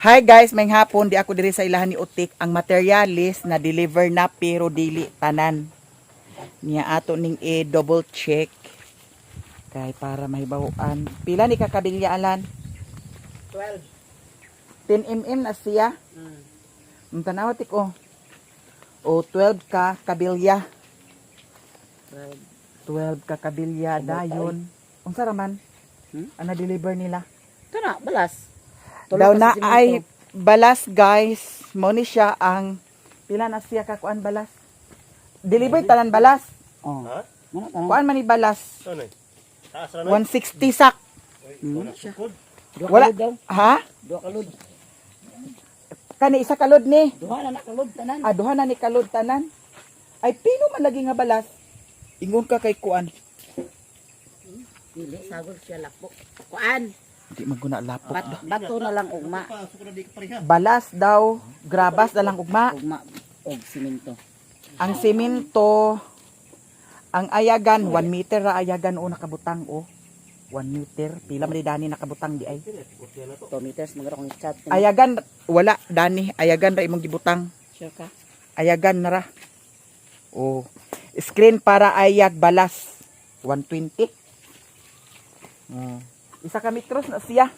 Hi guys, may hapon di ako diri sa ilahan ni Utik. Ang materialis na deliver na pero dili tanan. Niya ato ning double check kay para mahibaw-an. Pila ni kakabilya alan? 12. 10 mm na siya. Ang tanaw tik oh. O 12 ka kabilya. 12 ka kabilya dayon. Unsa raman? Ana deliver nila? Ito na, balas. Daw na ay balas guys. Mo ni siya ang pila na siya ka kuan balas. Deliver tanan balas. Oh. Ha? Kuan man ni balas. Ano eh? Taas na 160 sak. Siya. Wala. Daw. Ha? Duha kalod. Kani isa kalod ni. Duha na nakalod tanan. Duha na ni kalod tanan. Ay pino man lagi nga balas. Ingon ka kay kuan. Dili sagol siya lakbo. Kuan. Di maguna lapok. Bato na lang ugma. Balas daw, grabas na lang ugma. Ugma og simento. Ang simento, ang ayagan 1 meter ra ayagan o nakabutang o. 1 meter, pila man ni dani nakabutang di ay. 2 meters magara kong chat. Ayagan wala dani, ayagan ra imong gibutang. Sure ka? Ayagan na ra. Oh. Screen para ayag balas 120. Isa ka metros na siya.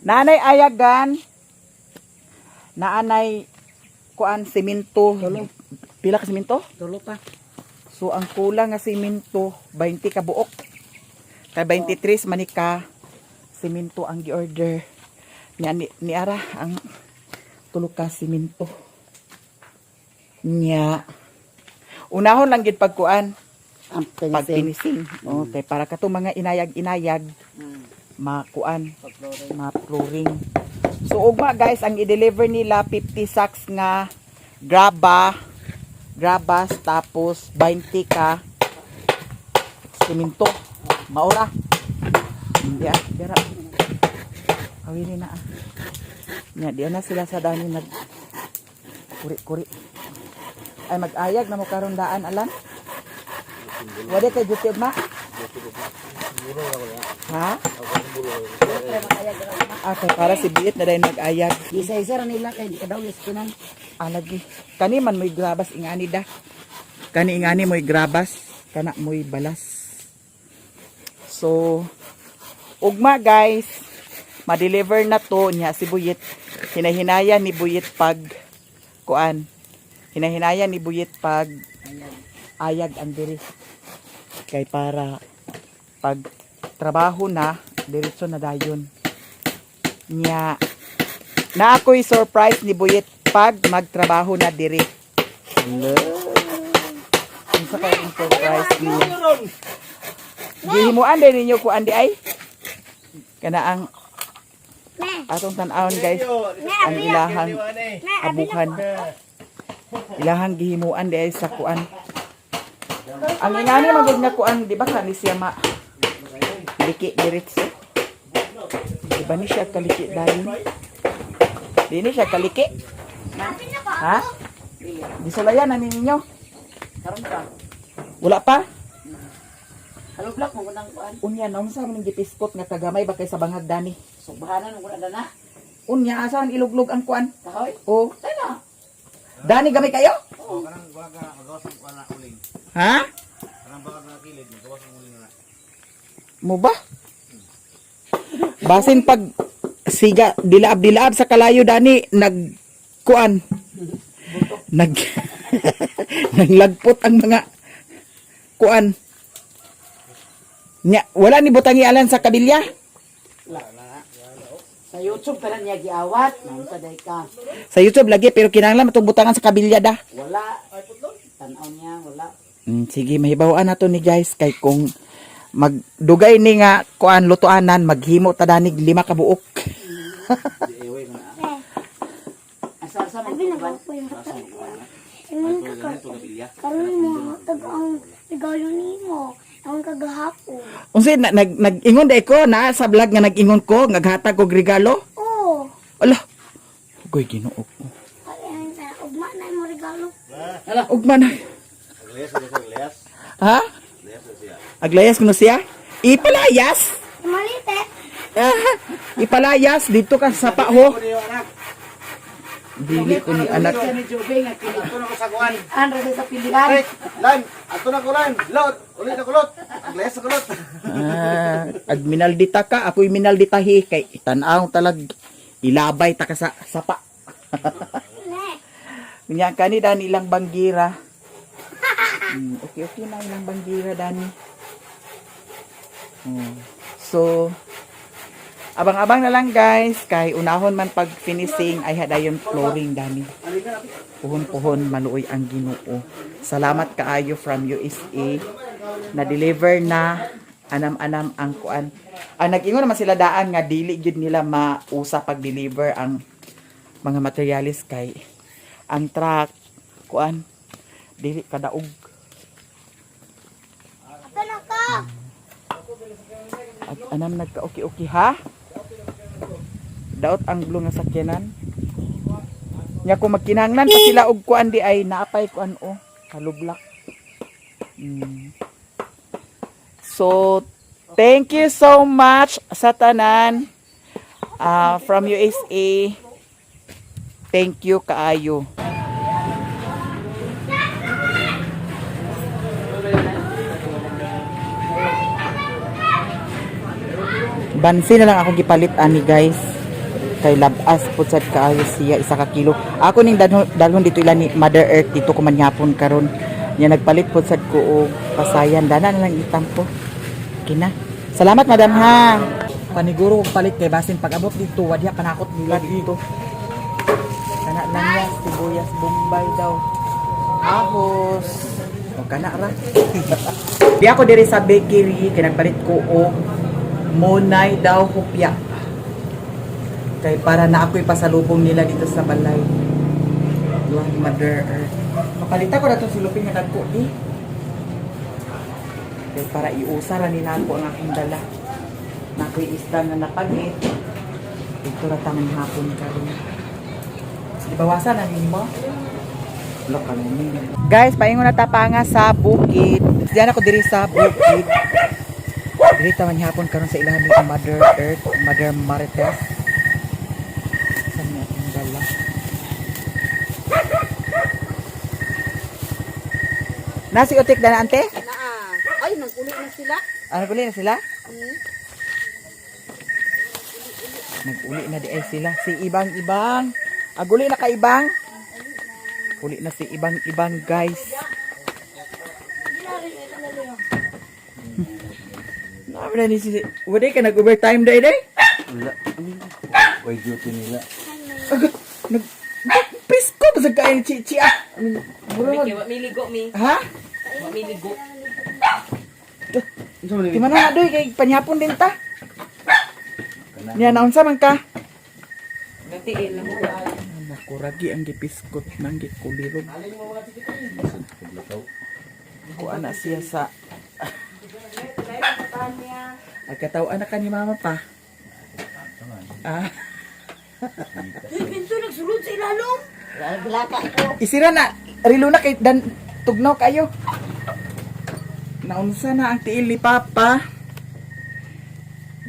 Naanay ayagan. Naanay kuan simento. Pila ka simento? Tulo pa. So ang kulang nga simento 20 ka buok. Kay 23 man ni ka simento ang gi-order. Ni ara ang tulo ka simento. Nya. Unahon lang gid pagkuan. Ang Pagpinising. Okay, para kato mga inayag-inayag makuan, ma-flooring. So ugma guys, ang i-deliver nila 50 sacks nga grabas tapos 20 ka simento. Maura. Diya, dira. Awili na. Nya, diya na sila sa dani nag kuri-kuri. Ay mag-ayag na mo karon daan alam. Wala kay YouTube ma? Ha? Okay, para si Biit na rin nag-ayag. isa-isa ra nila kay di ka daw yaskinan. Lagi. Kani man mo'y grabas ingani da. Kani ingani mo'y grabas. Kana mo'y balas. So, ugma guys. Ma-deliver na to niya si Buyit. Hinahinaya ni Buyit pag kuan. Hinahinaya ni Buyit pag ayag ang diri. Kay para pag trabaho na diretso na dayon nya na ako'y surprise ni Buyit pag magtrabaho na diri. Unsa kay ang surprise niya? Gihimuan din ninyo ko andi ay kana ang atong tan-awon guys ang ilahang abukan ilahang gihimuan di ay sa kuan. Ang ingani magud nga kuan, di ba kani siya ma liki diretso. Di ba ni siya kaliki dayon? Di ni siya kaliki. Ha? Di sulayan na ninyo. Karon pa. Wala pa? Hello block mo nang kuan. Unya na unsa man ning gipispot nga kagamay ba kay sa bangag dani? Subahanan mo na dana. Unya asa ang iluglog ang kuan? Kahoy. Oh, Tana. dani gamay kayo? Oo, kanang baga magawas mo ana uling. Ha? Kanang baga nga kilid, magawas mo uling na. Mo ba? Basin pag siga dilab sa kalayo dani nagkuan. Naglagpot ang mga kuan. Nya, wala ni butangi alan sa kabilya? Sa YouTube pa lang niya giawat. Nang sa day ka. Sa YouTube lagi pero kinahanglan matong butangan sa kabilya da. Wala. Tanaw niya, wala. Sige, mahibawan nato ni guys kay kung magdugay ni nga kuan lutuanan maghimo ta danig 5 ka buok. Asa mo kuan? Karon mo tag-ang regalo nimo ang kagahapon. Unsa nag-ingon day ko na sa vlog nga nag-ingon ko ngaghatag og regalo? Oh, Ala. Ugoy Ginoo ko. ayan sa ugma na mo regalo. Ugma na. Aglayas, aglayas. Ha? Aglayas na siya. Aglayas kuno siya? Ipalayas. Malite. Ipalayas dito ka sa sapa ho. anak. Dili ko ni anak. Siya ni Jobeng nga kini. Ato na ko sa kuan. Ano rin sa pilihan? Ay, lan. Ato na ko lan. Lot. Uli na kulot. Ang les sa kulot. Ag minaldita ka, ako'y minalditahi kay tanaw talag ilabay ta ka sa sapa. Nya kani dani ilang banggira. Okay na ilang banggira dani. So abang-abang na lang guys kay unahon man pag finishing ay hadayon flooring dani. Puhon-puhon maluoy ang Ginoo. Salamat kaayo from USA na deliver na anam-anam ang kuan. Nag-ingon naman sila daan nga dili gyud nila mausa pag deliver ang mga materialis kay ang truck kuan dili kadaog. Ito na ka. At anam nagka-okay ha? Daot ang blue nga sakyanan. Nya kung magkinahanglan pa sila og kuan di ay naapay kuan kalublak. So thank you so much sa tanan from USA. Thank you kaayo. Bansi na lang ako gipalit ani guys. Kay labas pud sad kaayo siya 1 ka kilo. Ako ning dalhon dito ila ni Mother Earth dito ko manyapon karon. Nya nagpalit pud sad ko og pasayan dana na lang itampo. Kina. Salamat madam ha. Paniguro og palit kay basin pag abot dito wadya panakot nila dito. Kana lang ya sibuyas bombay daw. Ahos. O kana ra. Di ako diri sa bakery kay nagpalit ko og monay daw hupya. Kay para na ako'y pasalubong nila dito sa balay. Yung Mother Earth. Mapalita ko na itong silupin nga nagko kay para iusa ra ni nako ang aking dala. Nako'y isda nga napagit. Ito ra tamang hapon karon. Ibawasan na nimo. Guys, paingon na tapanga sa bukid. Diyan ako diri sa bukid. Diri taman hapon karon sa ilahan ni Mother Earth, Mother Marites. Sa mga ating dala. Nasi utik na ante? Ay, nag-uli na sila. Nag-uli na sila? Nag-uli na di ay sila. Si Ibang-Ibang. Aguli na ka Ibang. Uli na si Ibang-Ibang guys. Nabi na ni si... Wala ka nag-overtime day day? Wala. Way duty nila. Agad. Pisko ba sa kain chi ah? Miligo, mi. Ha? Miligo. Di mana na doy kay panyapon din ta. Niya naunsa man ka? Natiin lang ko. Nakuragi ang gipiskot nang gikulirog. Kuha na siya sa... Agkatawa na ka ni mama pa. Pinto nagsulod sa ilalom. Glata ko. Isira na. Rilo na kay dan tugnaw kayo. Naunsa na ang tiil ni Papa.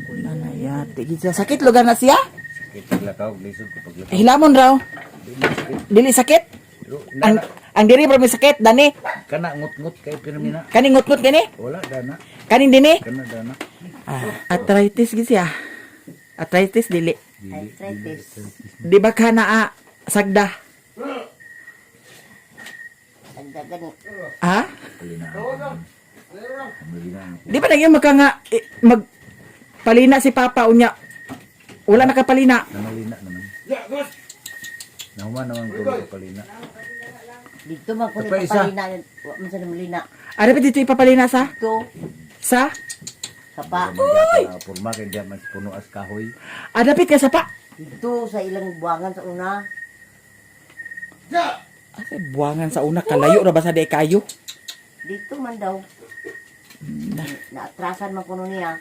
Wala na yate. Sakit lugar na siya? Sakit lakaw, lisod ko paglakaw. Hilamon raw. Dili sakit? Ang diri bro may sakit, dani. Kana ngut-ngut kay pirmina. Kani ngut-ngut gani? Wala dana. Kanin dini? Kana dana. Arthritis gid siya. Arthritis dili. Arthritis. Di ba ka na sagda? Sagda gani. Ha? Malina. Di ba nagyan maka nga magpalina si Papa unya? Wala na kapalina. Namalina naman. Nahuman naman ko palina. Dito man ko ni Kapay isa. papalina. Wa man sa namulina. Ano ba dito ipapalina sa? Dito. Sa? Sapa. Purma kay diyan mas puno as kahoy. Dapit ka sa pa? Dito sa ilang buwangan sa una. Ay, buwangan sa una. Kalayo na ba sa di kayo? Dito man daw. Naatrasan man kuno niya.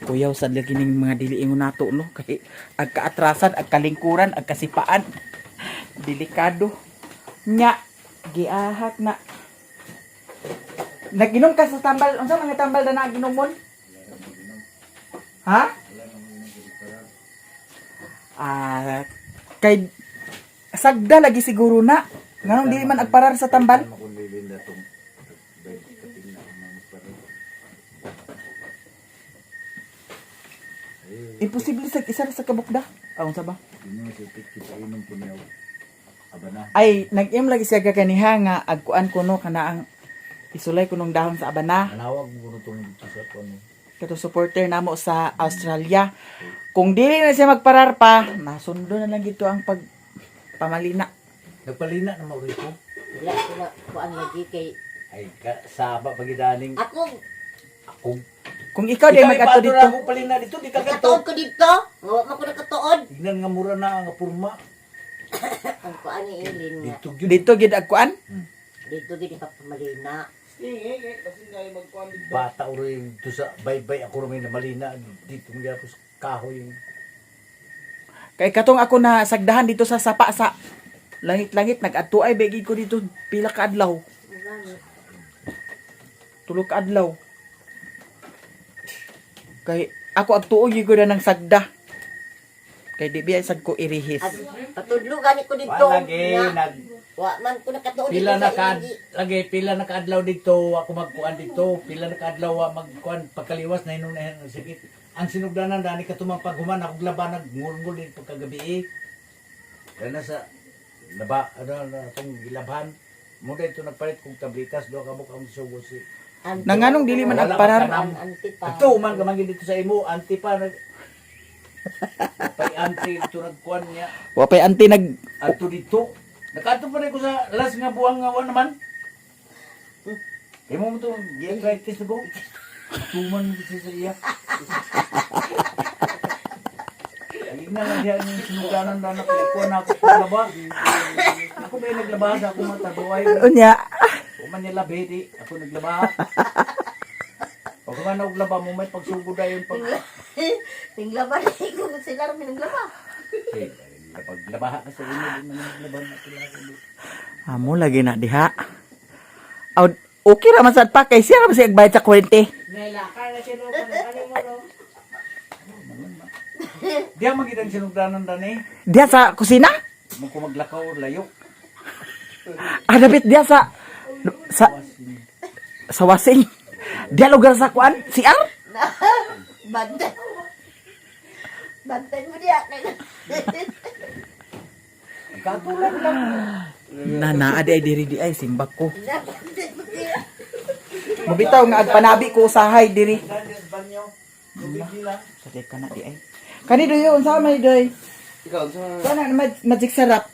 Kuyaw sa kining mga diliingon nato no kay agkaatrasan, agkalingkuran, agkasipaan. Delikado. Nya giahak na. Naginom ka sa tambal. Unsa mga tambal na naginomon? Ha? Kay sagda lagi siguro na. Nganong di man agparar sa tambal? Imposible sa isa sa kabukda. Aun sa ba? Ay, nag-im lagi siya kaniha nga agkuan kuno kana ang isulay kunong dahon sa abana. Anawag mo kuno tong dito sa kuno. Kato supporter namo sa Australia. Kung dili na siya magparar pa, nasundo na lang gito ang pamalina. Nagpalina na mauri ko. Wala sila kuan lagi kay Ay saba pagidaning ako. Kung ikaw di mag-ato dito, Ako palina dito di ka Nakatuod ko dito. Wa man ko nakatuod. Tignan nga mura na nga purma. Ang kuan ni Elin nga. Dito gyud. dito gid agkuan. Dito gid papamalina. Bata uri dito sa baybay ako rin na malina dito nga ako sa kahoy. Kay katong ako na sagdahan dito sa sapa sa langit-langit nag-adto ay begi ko dito pila ka adlaw. Tulo ka adlaw. Kay ako agtuoy ko na ng sagda. Kay di biya sad ko irihis. At patudlo gani ko dito. Lagi nga. nag Wa man ko nakatuod pila dito na sa ka Iligi. lagi pila na kaadlaw dito ako magkuan dito pila na kaadlaw magkuan pagkaliwas na hinon na sakit ang sinugdanan dani katumang paghuman ako laban nagngulngul din pagkagabi kana sa laba ano na tong gilabhan mo dito nagpalit kong tablitas do ka mo ang sugo si Nanganong dili man Wala agparar. ka Anti pa. ito man gamangin dito sa imo anti pa nag pay anti ito nagkuan niya Wa pay anti nag ato dito nakato pa rin ko sa last nga buwang nga wan naman kaya mo ito gi-practice na ko tuman mo sa iya ayun na lang diyan yung sinuganan na nakukuha na ako paglaba ako ba yung naglaba sa akong matabuhay unya. kuman niya labi di ako naglaba pag kuman ako laba mo may pagsugod na yun pag Tinglaban ko sila rin naglaba. paglaba ka sa inyo din naman naglaba na sila Amo lagi na diha. Aw, okay ra man sad pa kay siya ra man siya agbayad sa kwente. Nailakar na siya no. Ano mo no? diyan magiging sinugdanan dani Diya sa kusina? mo ko maglakaw layo Adabit diya sa wasing. Diya lugar sa kuan, CR? Bantay. Bantay mo diya. katulad lang Naa di ay diri di ay simbak ko. Bantay mo diya. Mabitaw nga agpanabi ko usahay diri. Daniel banyo tubig nila Sakit ka na di ay. Kani do yun sa may doy. ikaw sa Kana magic sarap.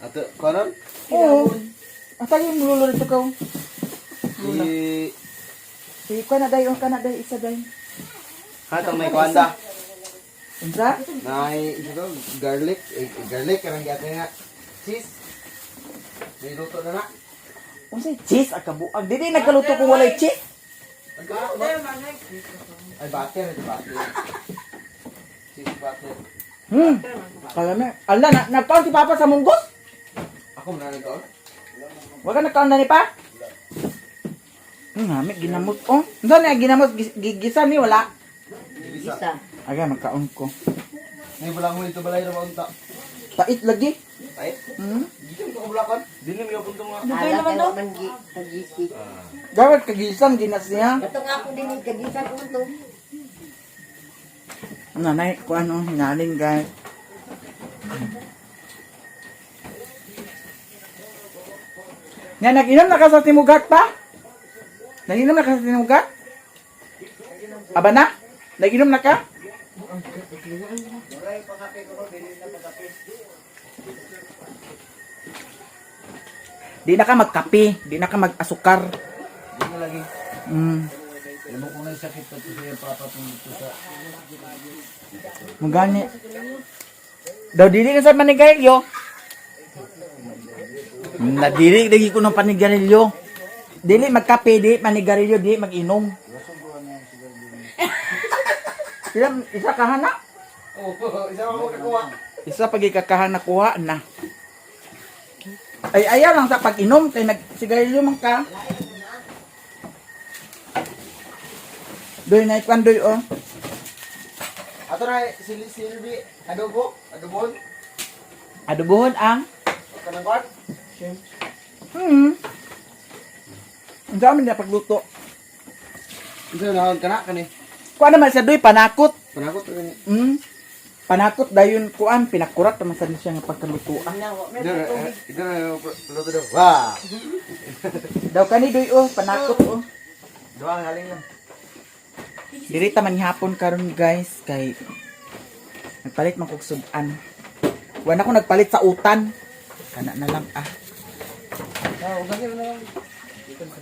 ato karon Oo. Asa yung lulo dito ka? Si kana day isa day. hatang may kwanda Unsa? nay ito garlic garlic karang gyapon nga cheese niluto na na Unsay cheese akabuang. Dili nagkaluto kung walay cheese. ay butter ito butter cheese butter Kala me. Ala na nagkaon si Papa sa munggos? ako man nagkaon Wa ka nagkaon na ni pa? Ngami ginamot oh. Unsa na ginamot gigisan ni wala. Isa. Aga magkaon ko. ni bulang mo ito balay ra unta Pait lagi. ay Hmm. gikan ko bulakan dili mi apun nga Ala kayo man kagisi. Gawat kagisan ginas niya. Ito nga ako din kagisan ko to. Nanay ko ano ngaling guys. Nga nag-inom na ka sa timugat pa? Nag-inom na ka sa timugat? Aba na? Nag-inom na ka? Di na ka magkape, di na ka mag-asukar. di na lagi mo ko na sakit pa to sa papa tong dito sa Mugani. Daw dili na sa manigarilyo. Nadiri lagi ko ng panigarilyo. Dili magkape, di manigarilyo, di mag-inom. Isa kahana? isa mo kakuha Isa pag ikakahana kuha na. Ay ayaw lang sa pag-inom kay nagsigarilyo man ka. Doy na ikwan doy oh. at Ato na, silbi, adobo, adobon, Adobohon ang kanang kwan. Ang dami na pagluto. Ito na kana kani. Kuan naman sa doy panakot. Panakot to kani. Panakot dayon kuan pinakurat naman sa siya nga pagkalutoan. Ito na luto daw. Wah. Daw kani doy panakot Duha ang haling lang. Diri ta man hapon karon guys kay nagpalit man kog sudan. Wala ako nagpalit sa utan. Kana na lang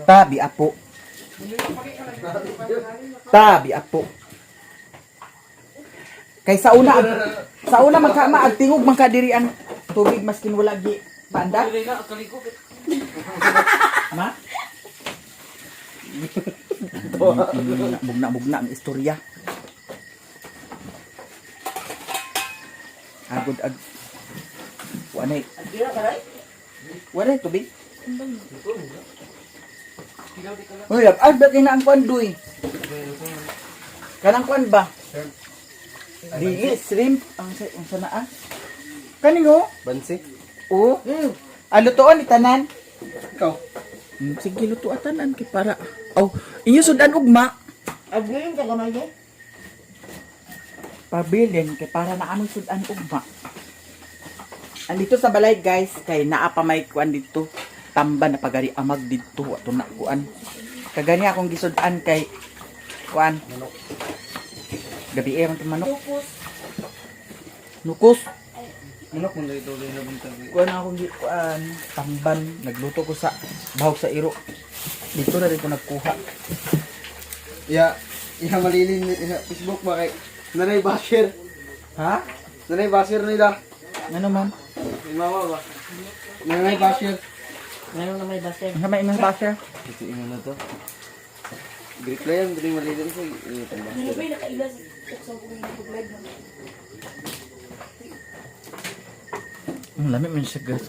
Tabi apo. Tabi apo. Kay sa una magtingog man ka diri ang tubig maskin wala gi panda. Ma? Bugna ang istorya. Agod Wanay tubig. Uy, ba't na ang kwan doy? Kanang kwan ba? Dili, shrimp. Ang sana Kaning Bansi. Oo. Lutoan itanan. Ikaw. Sige, luto atanan kay para. Inyo sudan ugma. Agli ka gamay niya. Pabilin kay para na among sudan ugma. Andito sa balay guys, kay naa pa may kuan dito. Tamba na pagari amag dito ato na kuan. Kagani akong gisudan kay kuan. Gabi man manok. Nukos. Manok mo dito na buntag. Kuan akong kuan tamban, nagluto ko sa bahog sa iro. Dito na rin ko nagkuha. Ya, malilin Facebook ba kay Nanay Basher. Ha? Nanay Basher nila. Ano man? Mama ba? Nanay Basher. Ngayon na may baster. Ano may imong basher? Ito imo na to. Greek na yan, dali malilin ko. Ang lamig man siya guys.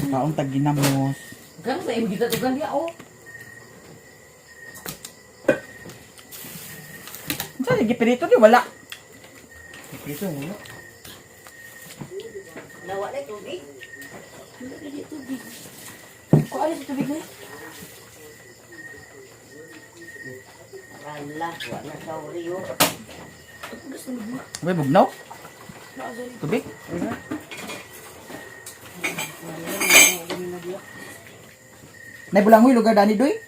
Paong taginamos. Kan sa imo kita tugan dia Saan lagi pirito di wala. Ito mo. Nawa na tubig. Kung ano sa tubig mo? Ala, wala sa uriyo. May bugnaw? Tubig? Nay bulangoy lugar dani doy?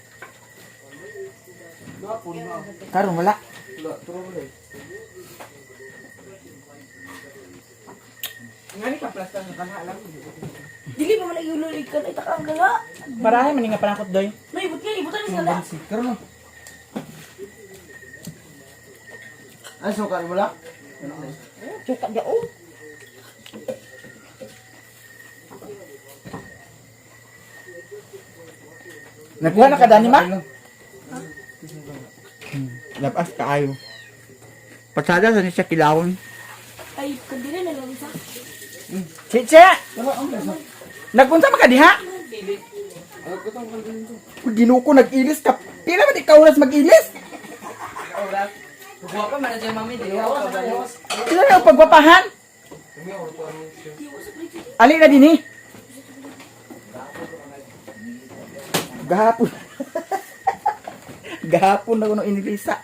Karon wala. Ngani ka plastar ng kanha lang. Dili pa man iululig ka na itakang gala. Parahay man nga panakot doy. May ibut ka, ibutan sa gala. Karon no. Ay, so kari mo lang? Cuka dia Nagkuha na ka dani ma? Lapas kaayo. Pasada sa ni siya kilawon. Ay, kadili na lang isa. Chiche! Nagpunta man ka diha? Ginuko nag-ilis ka. Pila man ikaw oras mag-ilis? Buwa pa man dyan mami. Sila na ang pagwapahan? Ali na din Gahapon. Gahapon na ko nung inilisa.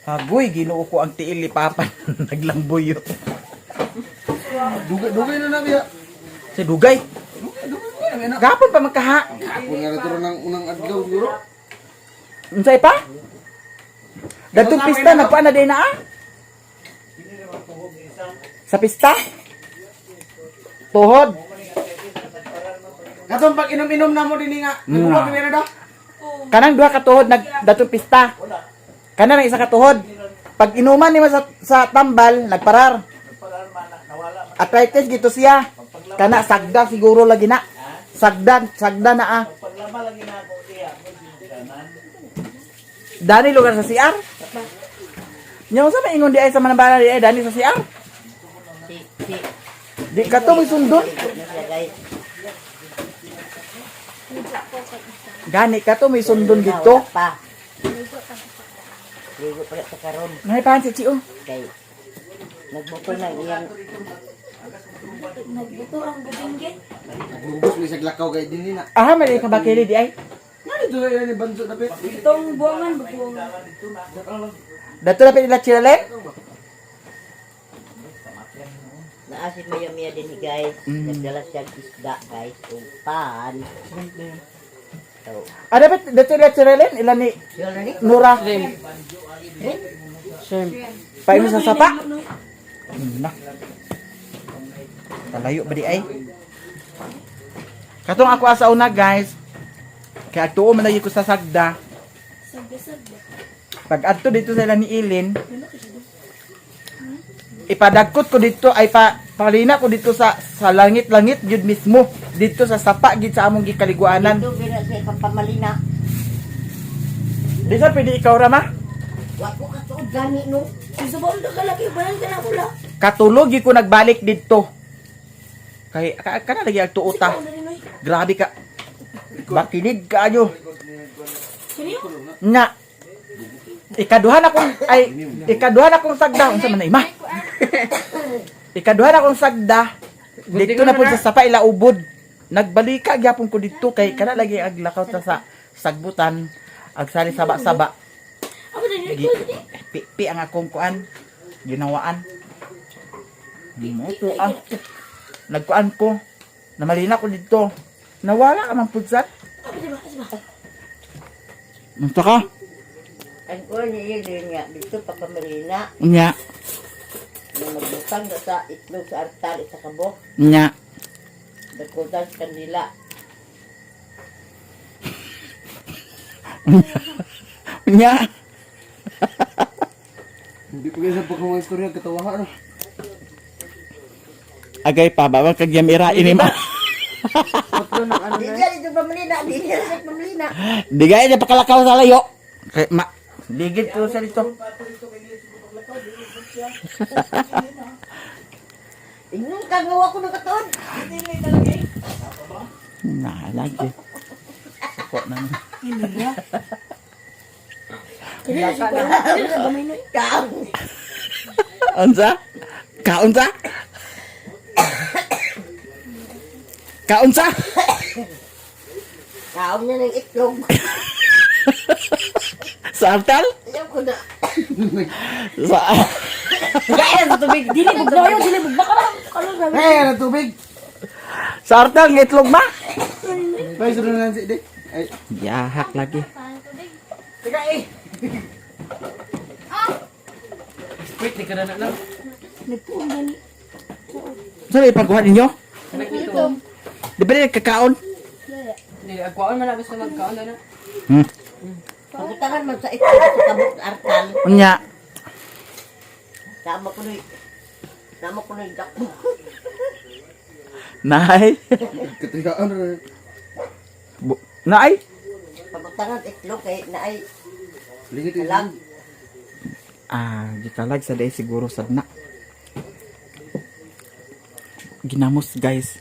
Agoy, ginuo ko ang tiil ni Papa. Naglamboy yun. Dugay na nabi ha. Si Dugay. Gahapon pa magkaha. Ako nga naturo ng unang adlaw siguro. Unsay pa? Datong pista, nagpaan na din na Sa pista? Tuhod. Katong pag inom-inom na mo din nga. Nagbuwag na daw. Kanang duha ka tuhod datong pista. Kanang isa ka tuhod. Pag inuman ni sa tambal, nagparar. Arthritis gito siya. Kana sagda siguro lagi na. Sagda na Paglama lagi na ako diya. Dani lugar sa CR. Nya sa maingon di ay sa manambala di ay dani sa CR. si Di ka to may sundot. guys. Gani ka to, may sundon dito. Wala pa. Ligo pala sa karon. Naipahan si Chio. Kay nagbuto na iyang Nagbuto ang gabingge. Bubos ni sa glakaw kay din na. Ah, may kabakili di ay. Dito na yan ni banso na pit. Itong buwangan, buwangan. Dato na pinila chilalen. naasip maya din guys. Nagdala siya isda guys. Upan. So, Ah, dapat dato na chilalen ilan ni yun na ni. Nura. Paano sa sapa? Na. Talayo ba di ay? Katong ako asa una guys. Kaya tuo man lagi ko sa sagda. Sagda-sagda. Pag adto dito sa ilan ni Ilin, ipadagkot ko dito ay palina ko dito sa langit-langit jud mismo dito sa sapa gid sa among gikaliguanan. Ito gina sa papamalina. Di sa pwede ikaw ra ma? Wa ko katuod gani no. Sa baon ka lagi, bayan ka na pula. Katulog gyud ko nagbalik dito. Kay kana lagi ang tuota. Grabe ka. Bakinig kaayo. Sino? Nya. Ikaduha na kong sagda unsa man na ima. Ikaduha na kong sagda. Dito na pud sa sapa ila ubod. Nagbalika gyapon ko dito kay kana lagi aglakaw ta sa sagbutan agsali saba-saba. Ako din Gi- Pi ang akong kuan ginawaan. Mo to ang nagkuan ko. Namalina ko dito. Nawala ka man pudsat. Unsa ka? Ang ko ni Ilin nga dito papamalina. Nya, Nung magbutang na sa itlog sa artal sa kabok. nya. Dagkutan sa kandila. Nya. Hindi pa kayo sa pagkawang istorya katawahan. Agay pa ba kag yamira ini ma. Di dyan ito pamalina. Di dyan sa pamalina. Di gaya niya pakalakaw sa layo. Kay ma digid ko sa dito. Ingong kagawa ko ng katon. Na lagi. Ko na. Kaya si Kuya, kaya sa gamay na. Kaon. Unsa? Kaunsa? Kaunsa? Kaon niya ng itlog. Sa artal? Ayaw ko na. Sa Kaya sa tubig. Dili bugna kayo, dili bugna ka lang. Kalang sabi. Hey, ano tubig? Sa artal ng itlog ma? Ay, sunod na si di. Ay, Yahak lagi. teka eh. Wait, di ka na lang. Nagpuong gani. Saan ipagkuha ninyo? Di ba rin kakaon? Hindi, agwaon man na gusto magkaon na. Pagkutangan mo sa itlog sa kabok sa artal. Unya. Sama ko na yung dakbo. Nay. Katigaan na. Nay. Pagkutangan sa itlog kay naay Lingit yung alam. Ah, gikalag sa day siguro sad na. Ginamos guys.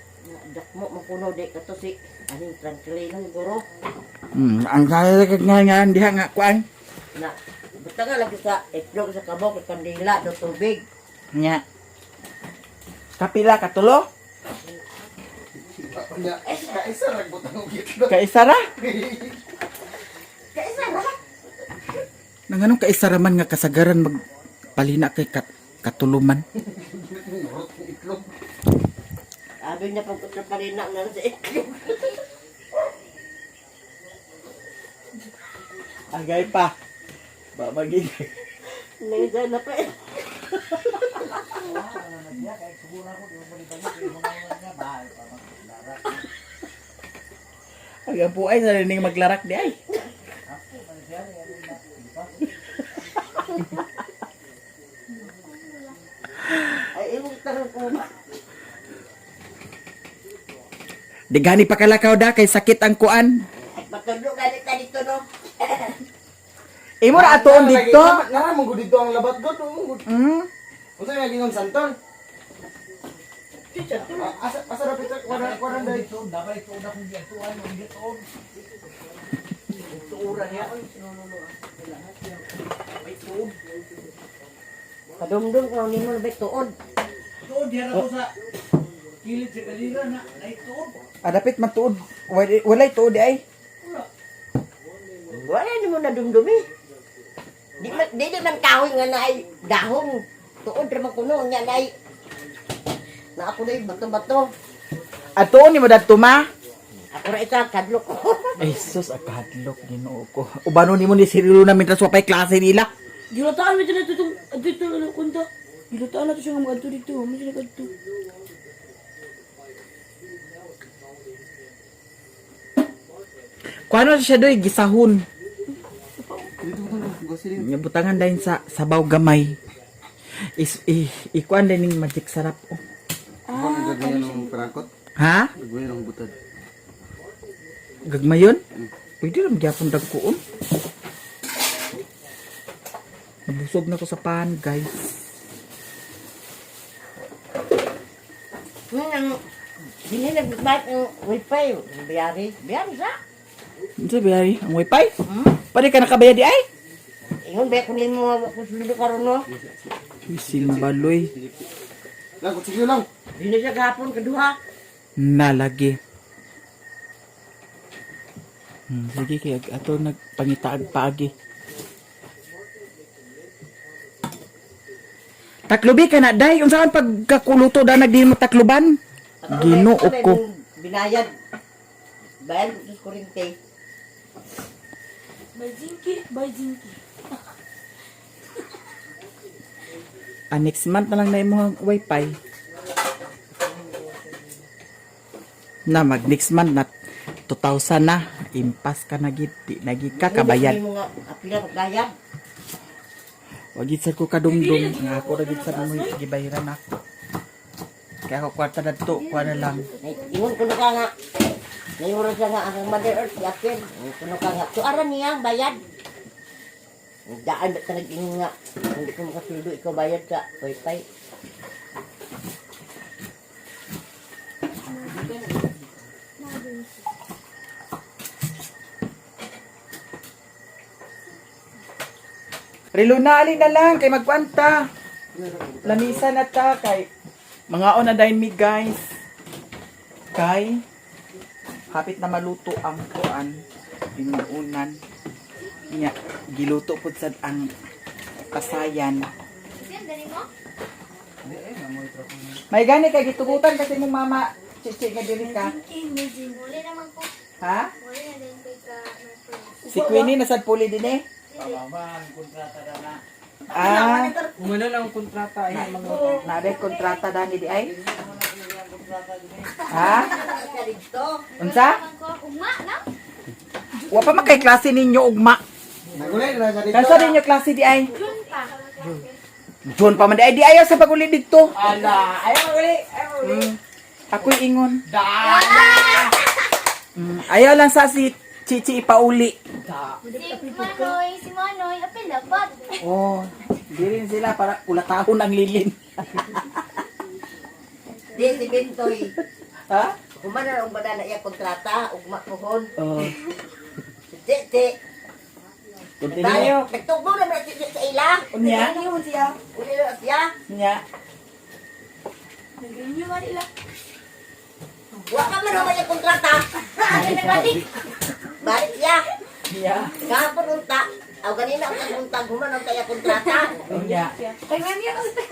Dakmo mapuno di kato si aning translate ng guro. Ang kaya nga diha nga kuan. Na butangan lagi sa itlog sa kabok sa kandila do tubig. Nya. Kapila katulo? Kaisa, nagbutang ang gitlo. Kaisara? Kaisa na. Nanganong kaisara man nga kasagaran magpalina kay katuluman. Sabi niya pagkutra pa rin na sa itlog. Agay pa. Babagi. Neza na pa eh. Agay po ay sa ning maglarak di ay. Ay imong tarong ko. Di gani pa kalakaw da kay sakit ang kuan. Matulog galit na dito no. Imo ra atoon dito. Nga mo dito ang labat ko to. Unsa nga gingon santol? Asa ra pita kwaran dai. Dapat ito na kung gituan, kung gituon. ura niya. May tuod. Kadumdum ko ni mo bay tuod. Tuod yan ako sa kilid sa kalira na tuod. Adapit matuod. Walay tuod ay. Wala ni mo na dumdumi. Di man kahoy nga naay dahong. Tuod ra man kuno nya naay. Na ako na bato-bato. Ato ni mo dadto ma. Ako ra isa kadlok ko. Ay sus, akadlok Ginoo ko. Ubano nimo ni Cirilo na mintas wapay klase nila. Gilataan mo dito itong dito na kunta. Gilataan na to siya nga mag-adto dito. Mo sila kadto. Kuano siya doy gisahon. Dito ko na. Gosilin. Nga butangan dahil sa sabaw gamay. Ikuan din yung magic sarap. Oh. Ako na gagawin ng perangkot. Ha? Gagawin ng butad. Gagmayon? Pwede lang gyapon dagkuon. Nabusog na ko sa pan, guys. Dili nagbayad ng wifi. Biyari. Biyari sa. Ano sabi ay? Ang wifi? Pwede ka nakabayad di ay? Ingon ba kunin mo ako sulo karon no? Simbaloy. Lang, kutsilyo lang. Dili siya gapon kaduha. Nalagi. Sige kaya ato nagpangitaag paagi. Taklubi ka na day. Unsa man pagkakuluto da nagdi mo takluban? Ginoo ko. Binayad. Bayad ko sa kurente. By Zinky. Next month na lang na yung mga wifi. Na mag next month na 2,000 na. Impas ka nagit. Nagit ka kabayad. Hindi mo nga apila magbayad. Wagit sa ko kadumdum. Nga ako nagit sa mo gibayaran ako. Kaya ako kwarta na to. Kuha na lang. Ingon kuno ka nga. Nayuro siya nga ang Mother Earth yakin. Kuno ka nga. So aran niya bayad. Daan ka naging nga. Hindi ko makasildo ikaw bayad sa wifi. Relo na alin na lang. Kay magkwanta. Lamisan na ta. Kay mga on na dahil me guys. Kay hapit na maluto ang kuan. Pinuunan. Nya, giluto po sa ang kasayan. May gani kay gitugutan kasi mong mama chichi nga dili ka. Muli naman ko. Ha? Muli na din kay ka. Si Queenie nasad puli din eh. Mama, ang kontrata na. Ah, Umano lang ang kontrata ay mga naday kontrata dani di ay. Ha? Unsa? Naman ko. Ugma na. Wa pa man kay klase ninyo ugma. Nagulay na sa dito. Kansa ninyo klase di ay? Jun pa. John pa man di ay di ayaw sa paguli dito. Ala, ayaw uli. Ako'y ingon. Ayaw lang sa si Chichi ipauli. Si Manoy, apil dapat. Oh, di rin sila para kulatahon ang lilin. Di si Bentoy. Ha? Kumana ang badala iya kontrata. Ugma pohon. Oh, Di. continue. Nagtugbo na ba sa ila? Unya? Uli na siya. Nya. Nagrenew nga nila. Wa ka man naman yung kontrata. Balik siya. Nya. Kahapon unta. Aw ganina ang unta gumanon kaya kontrata. Nya. Kaya nga niya kasi.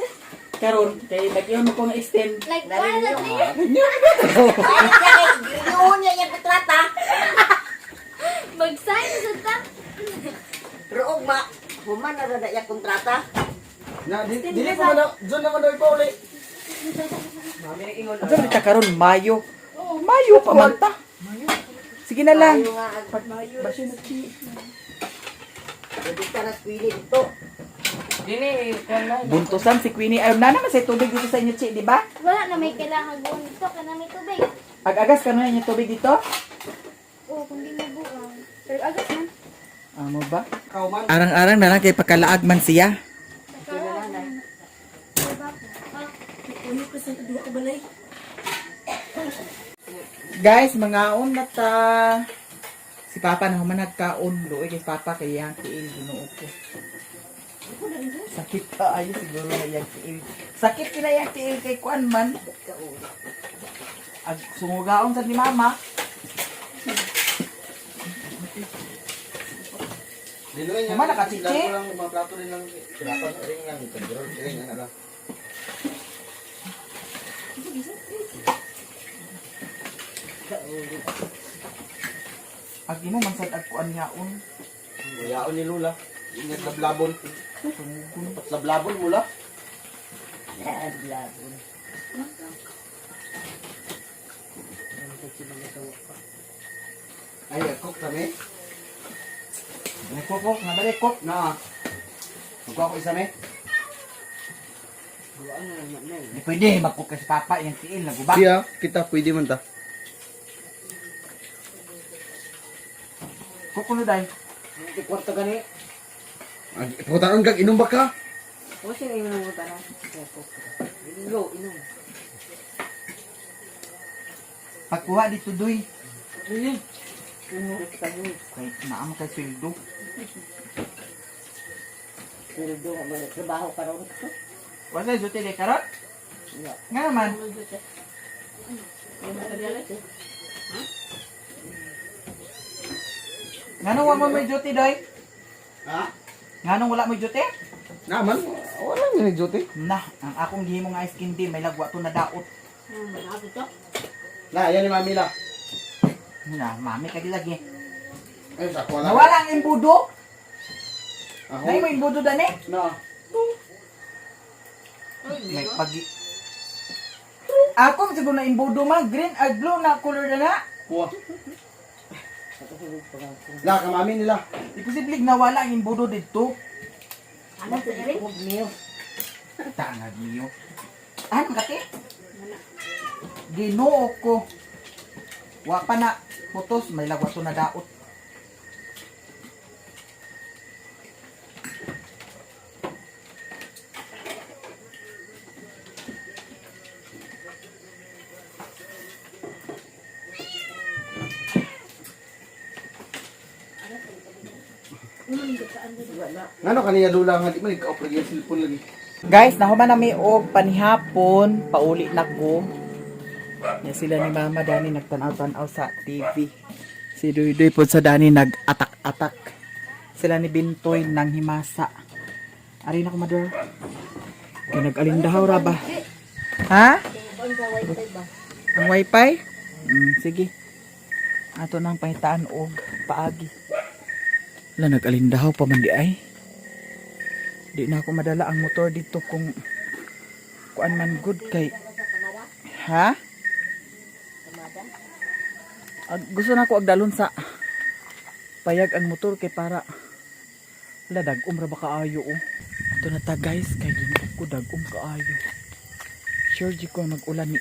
Karon kay lagyan mo ko ng extend. Like, wala na Balik niya. siya kay ginuon niya yung kontrata. Mag-sign sa ta. Pero ugma, humana na yung kontrata. Na, dili ko man na. Diyan naman daw ipauli. Ano rin ta karon Mayo. Mayo pa man ta. Sige na lang. Ayaw nga ang Basyo na chi. Hindi ka na pili dito. dili kuan Buntusan si Queenie. Ayaw na naman sa tubig dito sa inyo, Chi, di ba? Wala na may kailangan gawin dito. Kaya na may tubig. Ag-agas ka na yung tubig dito? Oo, kung di mo buwang. Pero agad man. Ano ba? Kauman. Arang-arang na lang kay pagkalaag man siya. Uyo ka sa duha ka balay. Guys, mga na ta. Si Papa na humanag kaon. Luoy kay Papa kay yang tiil Ginoo ko. Sakit ka ayo siguro na yang tiil. Sakit kina yang tiil kay kuan man. Ag sungugaon sa ni Mama. Dinuin niya. Mama, nakachichi? Lalo ko lang mga plato rin lang. Pirapan ring lang. Kandurol ring ano lang. Ag imo man sad ag kuan yaon. Yaon ni Lula. Ingat lablabon. Pat lablabon mula. Lablabon. Ay, cook kami. Nagkukok, nabalik kok. Na. Magkuha ko isa me. Di pwede magkuk kay si Papa yang tiil nagubak. Siya, kita pwede man ta. Kukuno day. Di kwarta gani. Pagkutaon kag inom ba ka? O siya yung mga tara. Ilo, inom. Pagkuha dito doy. Inom ka doon. Kay naam kay sweldo. Sweldo, trabaho ka ron. Wala jote de karot. Iya. Nga naman. Nganong wala mo may jote doy? Ha? Nganong wala mo jote? Naman. Wala nga ni Jote. Na, ang akong gihimo nga ice candy may lagwa to na daot. Na, yan ni Mami la. Na, mami kadi lagi. Ay, sa wala. Nawala ang imbudo. Ako. Nay mo imbudo dani? Na. May pagi. Ako siguro na imbudo man green or blue na color na na. Kuha. La, ka Mami nila. Imposible nawala ang imbudo dito. Ano sa rin? Huwag niyo. Tangad niyo. Anong kati? Ginoo ko. Wa pa na putos may lagwa to na daot. Ngano kaniya Lula nga di man ikaw yung cellphone lagi. Guys, nahuman na may og panihapon, pauli na ko. Ya sila ni Mama Dani nagtanaw-tanaw sa TV. Si Duy po sa Dani nag-atak-atak. Sila ni Bintoy nang himasa. Ari na ko mador. Kaya nag-alindahaw ra ba? Ha? Ang wifi? Sige. Ato nang pahitaan og paagi. Wala, nag-alindahaw pa man di ay. Di na ako madala ang motor dito kung kuan man good kay. Ha? Gusto na ako agdalon sa payag ang motor kay para wala dag-um ra ba kaayo oh. Ito na ta guys kay ginoo ko dag-um kaayo. Sure di ko mag-ulan ni